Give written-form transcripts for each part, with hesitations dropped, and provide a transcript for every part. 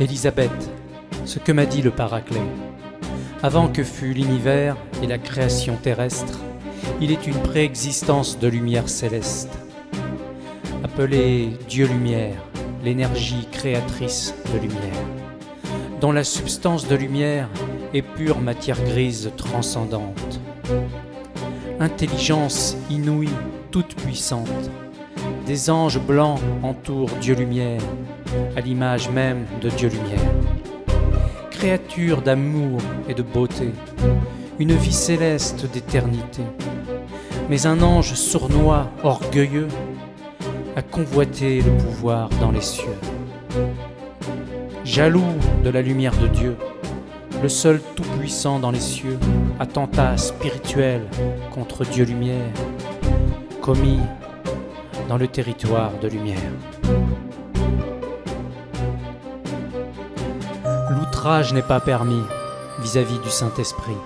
Élisabeth, ce que m'a dit le Paraclet. Avant que fût l'univers et la création terrestre, il est une préexistence de lumière céleste. Appelée Dieu-Lumière, l'énergie créatrice de lumière, dont la substance de lumière est pure matière grise transcendante. Intelligence inouïe, toute puissante, des anges blancs entourent Dieu-Lumière, à l'image même de Dieu-Lumière. Créature d'amour et de beauté, une vie céleste d'éternité. Mais un ange sournois, orgueilleux, a convoité le pouvoir dans les cieux. Jaloux de la lumière de Dieu, le seul tout-puissant dans les cieux, attentat spirituel contre Dieu-Lumière, commis dans le territoire de lumière. L'outrage n'est pas permis vis-à-vis du Saint-Esprit.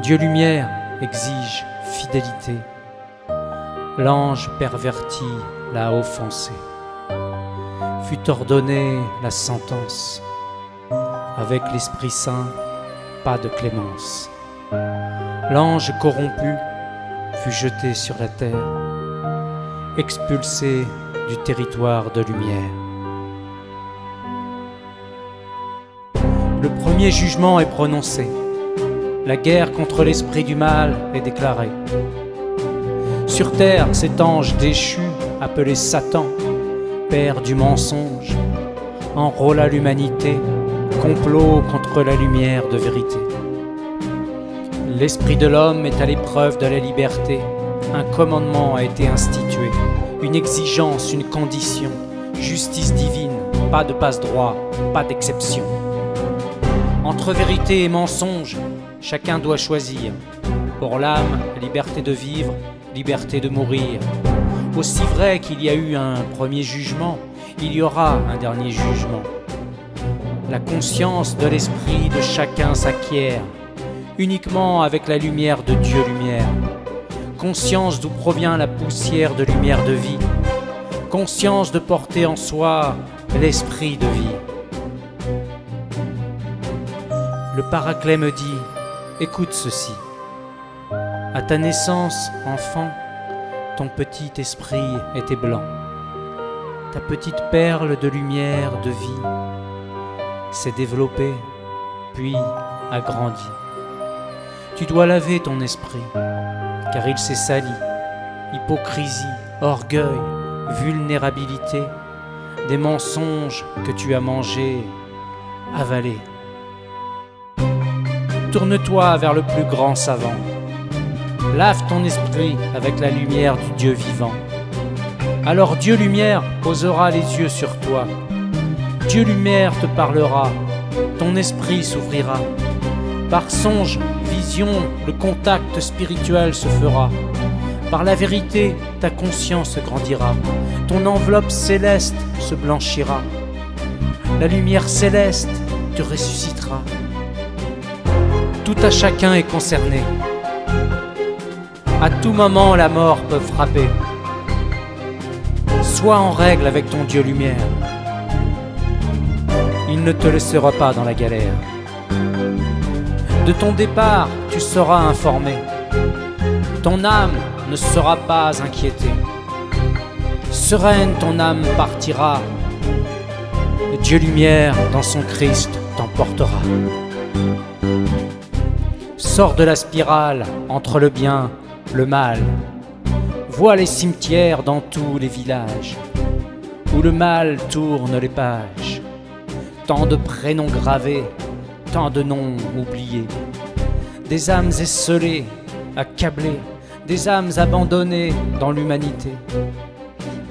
Dieu-Lumière exige fidélité. L'ange perverti l'a offensé. Fut ordonnée la sentence. Avec l'Esprit Saint, pas de clémence. L'ange corrompu fut jeté sur la terre, expulsé du territoire de lumière. Le premier jugement est prononcé. La guerre contre l'esprit du mal est déclarée. Sur terre, cet ange déchu, appelé Satan, père du mensonge, enrôla l'humanité, complot contre la lumière de vérité. L'esprit de l'homme est à l'épreuve de la liberté. Un commandement a été institué, une exigence, une condition, justice divine, pas de passe-droit, pas d'exception. Entre vérité et mensonge, chacun doit choisir. Pour l'âme, liberté de vivre, liberté de mourir. Aussi vrai qu'il y a eu un premier jugement, il y aura un dernier jugement. La conscience de l'esprit de chacun s'acquiert, uniquement avec la lumière de Dieu-Lumière. Conscience d'où provient la poussière de lumière de vie. Conscience de porter en soi l'esprit de vie. Le Paraclet me dit, écoute ceci. À ta naissance, enfant, ton petit esprit était blanc. Ta petite perle de lumière, de vie, s'est développée, puis a grandi. Tu dois laver ton esprit, car il s'est sali. Hypocrisie, orgueil, vulnérabilité, des mensonges que tu as mangés, avalés. Tourne-toi vers le plus grand savant. Lave ton esprit avec la lumière du Dieu vivant. Alors Dieu-Lumière posera les yeux sur toi. Dieu-Lumière te parlera, ton esprit s'ouvrira. Par songe, vision, le contact spirituel se fera. Par la vérité, ta conscience grandira. Ton enveloppe céleste se blanchira. La lumière céleste te ressuscitera. Tout à chacun est concerné. À tout moment, la mort peut frapper. Sois en règle avec ton Dieu-Lumière. Il ne te laissera pas dans la galère. De ton départ, tu seras informé. Ton âme ne sera pas inquiétée. Sereine, ton âme partira. Dieu-Lumière, dans son Christ, t'emportera. Sors de la spirale entre le bien, le mal. Vois les cimetières dans tous les villages, où le mal tourne les pages. Tant de prénoms gravés, tant de noms oubliés. Des âmes esseulées, accablées, des âmes abandonnées dans l'humanité.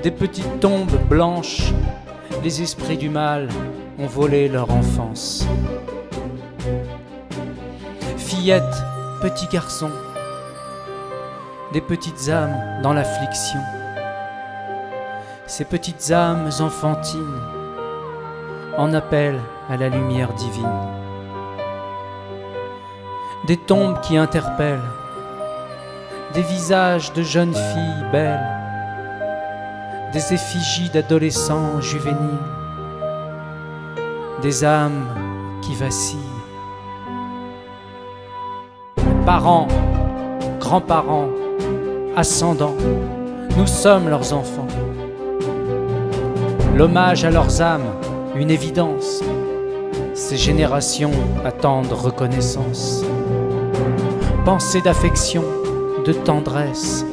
Des petites tombes blanches, les esprits du mal ont volé leur enfance. Fillettes, petits garçons, des petites âmes dans l'affliction. Ces petites âmes enfantines en appellent à la lumière divine. Des tombes qui interpellent, des visages de jeunes filles belles, des effigies d'adolescents juvéniles, des âmes qui vacillent. Parents, grands-parents, ascendants, nous sommes leurs enfants. L'hommage à leurs âmes, une évidence. Ces générations attendent reconnaissance. Pensée d'affection, de tendresse,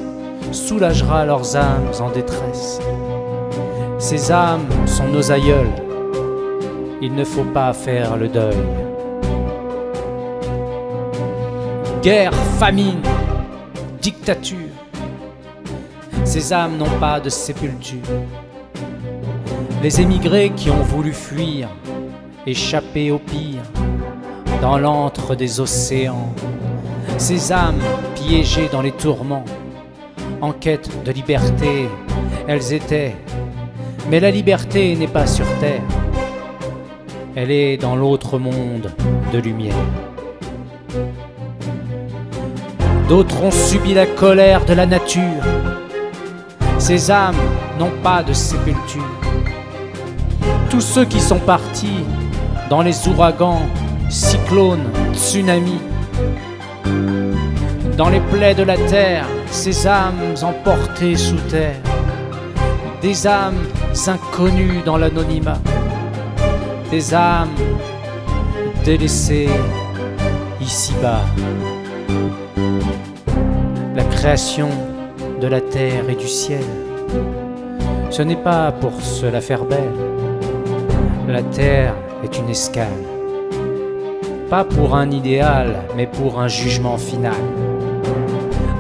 soulagera leurs âmes en détresse. Ces âmes sont nos aïeuls, il ne faut pas faire le deuil. Guerre, famine, dictature, ces âmes n'ont pas de sépulture. Les émigrés qui ont voulu fuir, échapper au pire, dans l'antre des océans, ces âmes piégées dans les tourments, en quête de liberté, elles étaient. Mais la liberté n'est pas sur terre, elle est dans l'autre monde de lumière. D'autres ont subi la colère de la nature, ces âmes n'ont pas de sépulture. Tous ceux qui sont partis dans les ouragans, cyclones, tsunamis, dans les plaies de la terre, ces âmes emportées sous terre, des âmes inconnues dans l'anonymat, des âmes délaissées ici-bas. La création de la terre et du ciel, ce n'est pas pour se la faire belle. La terre est une escale, pas pour un idéal, mais pour un jugement final.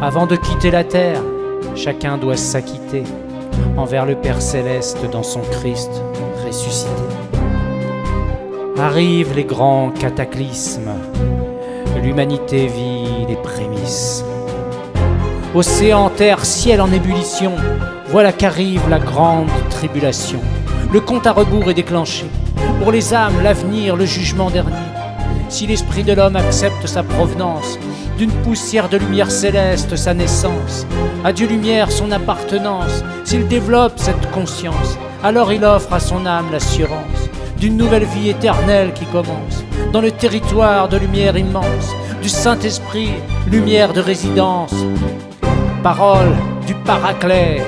Avant de quitter la terre, chacun doit s'acquitter envers le Père Céleste dans son Christ ressuscité. Arrivent les grands cataclysmes, l'humanité vit les prémices. Océan, terre, ciel en ébullition, voilà qu'arrive la grande tribulation. Le compte à rebours est déclenché. Pour les âmes, l'avenir, le jugement dernier. Si l'esprit de l'homme accepte sa provenance, d'une poussière de lumière céleste sa naissance, à Dieu lumière son appartenance, s'il développe cette conscience, alors il offre à son âme l'assurance d'une nouvelle vie éternelle qui commence, dans le territoire de lumière immense, du Saint-Esprit, lumière de résidence. Parole du Paraclet,